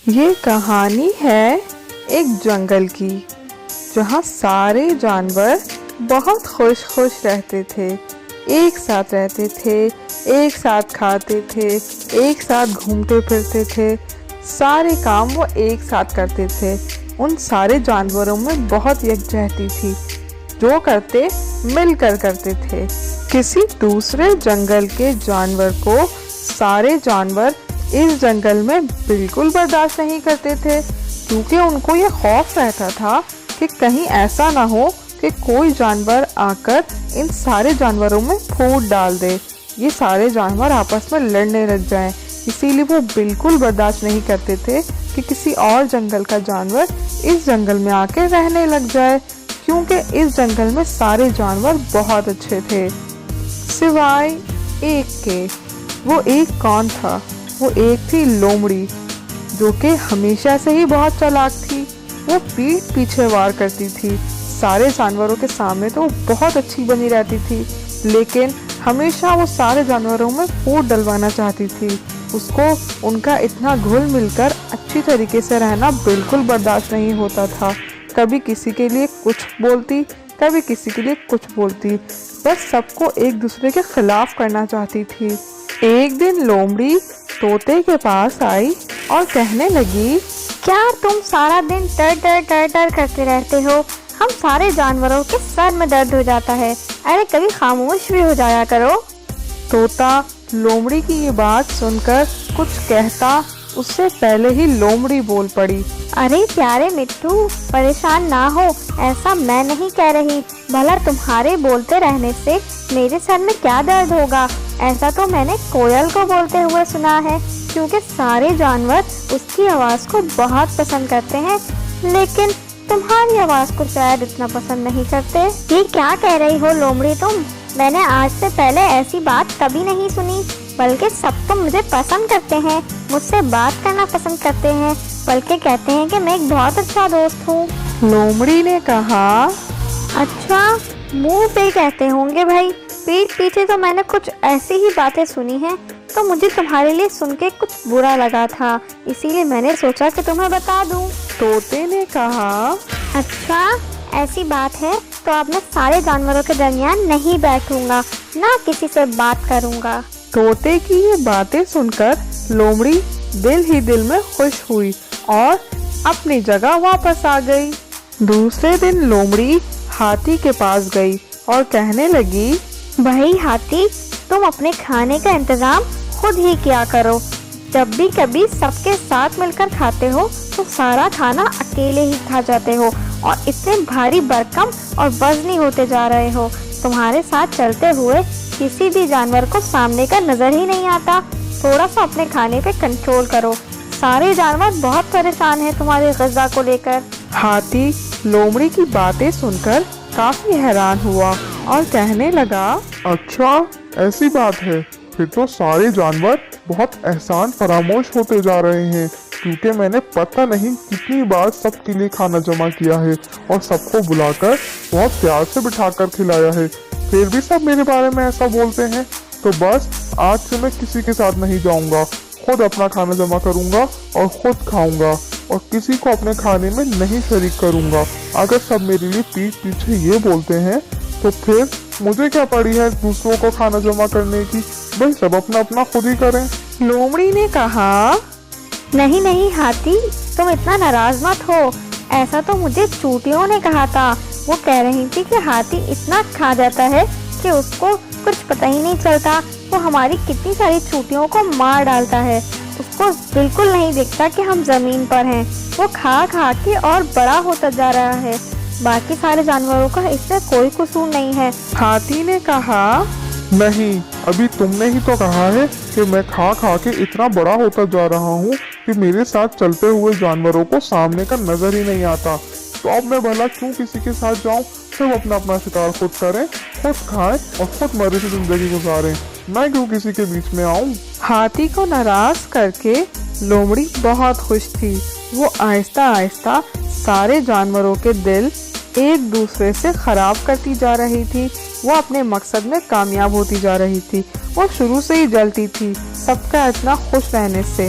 یہ کہانی ہے ایک جنگل کی جہاں سارے جانور بہت خوش خوش رہتے تھے، ایک ساتھ رہتے تھے، ایک ساتھ کھاتے تھے، ایک ساتھ گھومتے پھرتے تھے، سارے کام وہ ایک ساتھ کرتے تھے۔ ان سارے جانوروں میں بہت یکجہتی تھی، جو کرتے مل کر کرتے تھے۔ کسی دوسرے جنگل کے جانور کو سارے جانور اس جنگل میں بالکل برداشت نہیں کرتے تھے، کیونکہ ان کو یہ خوف رہتا تھا کہ کہیں ایسا نہ ہو کہ کوئی جانور آ کر ان سارے جانوروں میں پھوٹ ڈال دے، یہ سارے جانور آپس میں لڑنے لگ جائیں۔ اسی لیے وہ بالکل برداشت نہیں کرتے تھے کہ کسی اور جنگل کا جانور اس جنگل میں آ کے رہنے لگ جائے، کیونکہ اس جنگل میں سارے جانور بہت اچھے تھے سوائے ایک کے۔ وہ ایک کون تھا؟ وہ ایک تھی لومڑی، جو کہ ہمیشہ سے ہی بہت چالاک تھی۔ وہ پیٹھ پیچھے وار کرتی تھی، سارے جانوروں کے سامنے تو وہ بہت اچھی بنی رہتی تھی، لیکن ہمیشہ وہ سارے جانوروں میں پھوٹ ڈلوانا چاہتی تھی۔ اس کو ان کا اتنا گھل مل کر اچھی طریقے سے رہنا بالکل برداشت نہیں ہوتا تھا۔ کبھی کسی کے لیے کچھ بولتی، کبھی کسی کے لیے کچھ بولتی، بس سب کو ایک دوسرے کے خلاف کرنا چاہتی تھی۔ ایک دن لومڑی طوطے کے پاس آئی اور کہنے لگی، کیا تم سارا دن ٹر ٹر ٹر ٹر کرتے رہتے ہو؟ ہم سارے جانوروں کے سر میں درد ہو جاتا ہے، ارے کبھی خاموش بھی ہو جایا کرو۔ طوطا لومڑی کی یہ بات سن کر کچھ کہتا اس سے پہلے ہی لومڑی بول پڑی، ارے پیارے مٹھو، پریشان نہ ہو، ایسا میں نہیں کہہ رہی، بھلا تمہارے بولتے رہنے سے میرے سر میں کیا درد ہوگا؟ ایسا تو میں نے کوئل کو بولتے ہوئے سنا ہے، کیونکہ سارے جانور اس کی آواز کو بہت پسند کرتے ہیں، لیکن تمہاری آواز کو شاید اتنا پسند نہیں کرتے۔ یہ کیا کہہ رہی ہو لومڑی تم؟ میں نے آج سے پہلے ایسی بات کبھی نہیں سنی، بلکہ سب تو مجھے پسند کرتے ہیں، مجھ سے بات کرنا پسند کرتے ہیں، بلکہ کہتے ہیں کہ میں ایک بہت اچھا دوست ہوں۔ لومڑی نے کہا، اچھا، منہ پہ کہتے ہوں گے بھائی، پیٹھ پیچھے تو میں نے کچھ ایسی ہی باتیں سنی ہیں، تو مجھے تمہارے لیے سن کے کچھ برا لگا تھا، اسی لیے میں نے سوچا کہ تمہیں بتا دوں۔ طوطے نے کہا، اچھا ایسی بات ہے تو اب میں سارے جانوروں کے درمیان نہیں بیٹھوں گا، نہ کسی سے بات کروں گا۔ طوطے کی یہ باتیں سن کر لومڑی دل ہی دل میں خوش ہوئی اور اپنی جگہ واپس آ گئی۔ دوسرے دن لومڑی ہاتھی کے پاس گئی اور کہنے لگی، بھائی ہاتھی، تم اپنے کھانے کا انتظام خود ہی کیا کرو، جب بھی کبھی سب کے ساتھ مل کر کھاتے ہو تو سارا کھانا اکیلے ہی کھا جاتے ہو اور اتنے بھاری بھرکم اور وزنی ہوتے جا رہے ہو، تمہارے ساتھ چلتے ہوئے کسی بھی جانور کو سامنے کا نظر ہی نہیں آتا، تھوڑا سا اپنے کھانے پہ کنٹرول کرو، سارے جانور بہت پریشان ہیں تمہاری غذا کو لے کر۔ ہاتھی لومڑی کی باتیں سن کر کافی حیران ہوا اور کہنے لگا، اچھا ایسی بات ہے، پھر تو سارے جانور بہت احسان فراموش ہوتے جا رہے ہیں، کیونکہ میں نے پتہ نہیں کتنی بار سب کے لیے کھانا جمع کیا ہے اور سب کو بلا کر بہت پیار سے بٹھا کر کھلایا ہے، پھر بھی سب میرے بارے میں ایسا بولتے ہیں، تو بس آج سے میں کسی کے ساتھ نہیں جاؤں گا، خود اپنا کھانا جمع کروں گا اور خود کھاؤں گا اور کسی کو اپنے کھانے میں نہیں شریک کروں گا۔ اگر سب میرے لیے پیٹھ پیچھے یہ بولتے ہیں تو پھر مجھے کیا پڑی ہے دوسروں کو کھانا جمع کرنے کی، بھائی سب اپنا اپنا خود ہی کریں۔ لومڑی نے کہا، نہیں نہیں ہاتھی، تم اتنا ناراض مت ہو، ایسا تو مجھے چوٹیوں نے کہا تھا، وہ کہہ رہی تھی کہ ہاتھی اتنا کھا جاتا ہے کہ اس کو کچھ پتہ ہی نہیں چلتا، وہ ہماری کتنی ساری چوٹیوں کو مار ڈالتا ہے، اس کو بالکل نہیں دکھتا کہ ہم زمین پر ہیں، وہ کھا کھا کے اور بڑا ہوتا جا رہا ہے، باقی سارے جانوروں کا اس سے کوئی قصور نہیں ہے۔ ہاتھی نے کہا، نہیں، ابھی تم نے ہی تو کہا ہے کہ میں کھا کھا کے اتنا بڑا ہوتا جا رہا ہوں کہ میرے ساتھ چلتے ہوئے جانوروں کو سامنے کا نظر ہی نہیں آتا، تو اب میں بھلا کیوں کسی کے ساتھ جاؤں؟ سب اپنا اپنا شکار خود کریں، خود کھائیں اور خود مزے سے زندگی گزاریں، میں کیوں کسی کے بیچ میں آؤں؟ ہاتھی کو ناراض کر کے لومڑی بہت خوش تھی، وہ آہستہ آہستہ سارے جانوروں کے دل ایک دوسرے سے خراب کرتی جا رہی تھی، وہ اپنے مقصد میں کامیاب ہوتی جا رہی تھی، وہ شروع سے ہی جلتی تھی سب کا اتنا خوش رہنے سے،